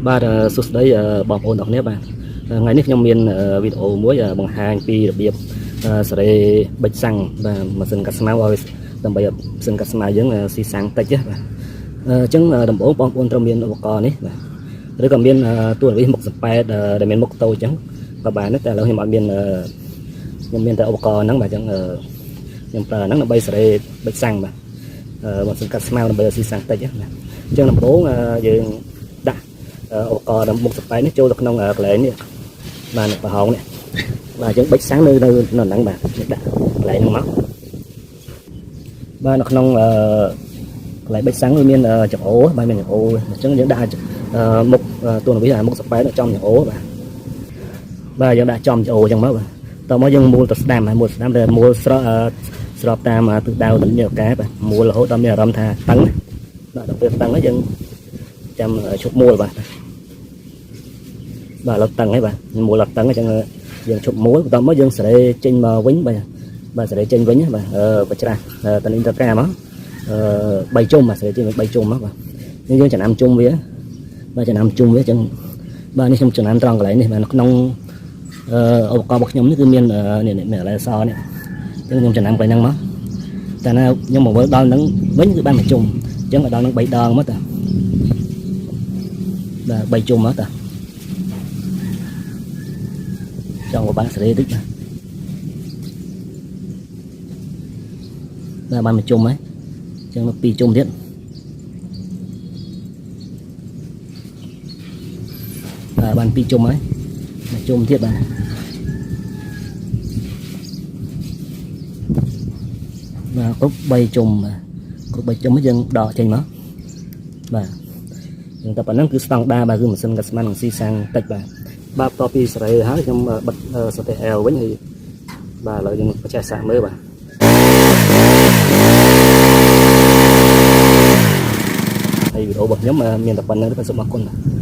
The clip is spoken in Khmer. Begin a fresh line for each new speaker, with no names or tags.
បាទសួស្តីបងប្អូនទាំងគ្នាបាទថ្ងៃនេះខ្ញុំមានវីដេអូមួយបង្ហាញពីរបៀបសេរីបិចសាំងបាទម៉ាស៊ីនកាត់ស្មៅឲ្យដើម្បីម៉ាស៊ីនកាត់ស្មៅយើងស៊ីសាំងតិចបាទអញ្ចឹងដំបូងបងប្អូនត្រូវមានឧបករណ៍នេះបាទឬក៏មានទូរទស្សន៍មុខសំប៉ែតដែលមានមុខតូចអញ្ចឹងក៏បានតែឥឡូវខ្ញុំអត់មានខ្ញុំមានតែឧបករណ៍ហ្នឹងបាទអញ្ចឹងខ្ញុំប្រើហ្នឹងដើម្បីសេរីបិចសាំងបាទម៉ាស៊ីនកាត់ស្មៅដើម្បីស៊ីសាំងតិចបាទអញ្ចឹងដំបូងយើងដាក់ឧបករណ៍មុខសប៉ែនេះចូលទៅក្នុងកន្លែងនេះបាទប្រហោងនេះបាទអញ្ចឹងបិចសាំងនៅហ្នឹងបាទដាក់កន្លែងហ្នឹងមកបាទនៅក្នុងកន្លែងបិចសាំងវាមានចង្អូបាទមានចង្អូអញ្ចឹងយើងដាក់មុខទូនវិសមុខសប៉ែចំចង្អូបាទយើងដាក់ចំចង្អូអញ្ចឹងមកបាទតោះមកយើងមូលទៅស្ដាំហើយមូលស្ដាំតែមូលស្របតាមទិសដៅទៅនេះឱកាសបាទមូលរហូតដល់មានអារម្មណ៍ថាតឹងបាទដល់ពេលតឹងហើយយើងចាំឈប់មូលបាទឡុតតឹងហើយបាទមូលឡុតតឹងអញ្ចឹងយើងឈប់មូលបន្ទាប់មកយើងសេរីចេញមកវិញបាទសេរីចេញវិញបាទបច្រាស់តនីតកាមក3ជុំបាទសេរីចេញ3ជុំមកបាទយើងចំណាំជុំវាបាទចំណាំជុំវាអញ្ចឹងបាទនេះខ្ញុំចំណាំត្រង់កន្លែងនេះបាទនៅក្នុងឧបករណ៍របស់ខ្ញុំនេះគឺមាននេះមានកន្លែងសនេះអញ្ចឹងខ្ញុំចំណាំកន្លែងហ្នឹងមកតែណាខ្ញុំមកវិលដល់ហ្នឹងវិញគឺបាន1ជុំអញ្ចឹងដល់ហ្នឹង3ដងមកតាបាទ3ជុំមកតាចង់បានសេរីតិចបាទបាន1ជុំហើយអញ្ចឹងមក2ជុំទៀតបាទបាន2ជុំហើយ1ជុំទៀតបាទគ្រប់3ជុំបាទគ្រប់3ជុំយើងដកចេញមកបាទអញ្ចឹងតែប៉ុណ្ណឹងគឺស្តង់ដារបាទគឺម៉ាស៊ីនកាត់ស្មាននឹងស៊ីសាំងតិចបាទបន្ទាប់ពីសេរីហើយខ្ញុំបិទសតេអែលវិញហើយបាទឥឡូវយើងបច្ចេកសាស្ត្រមើលបាទហើយវីដេអូរបស់ខ្ញុំមានតែប៉ុណ្្នឹងទេសូមអរគុណបាទ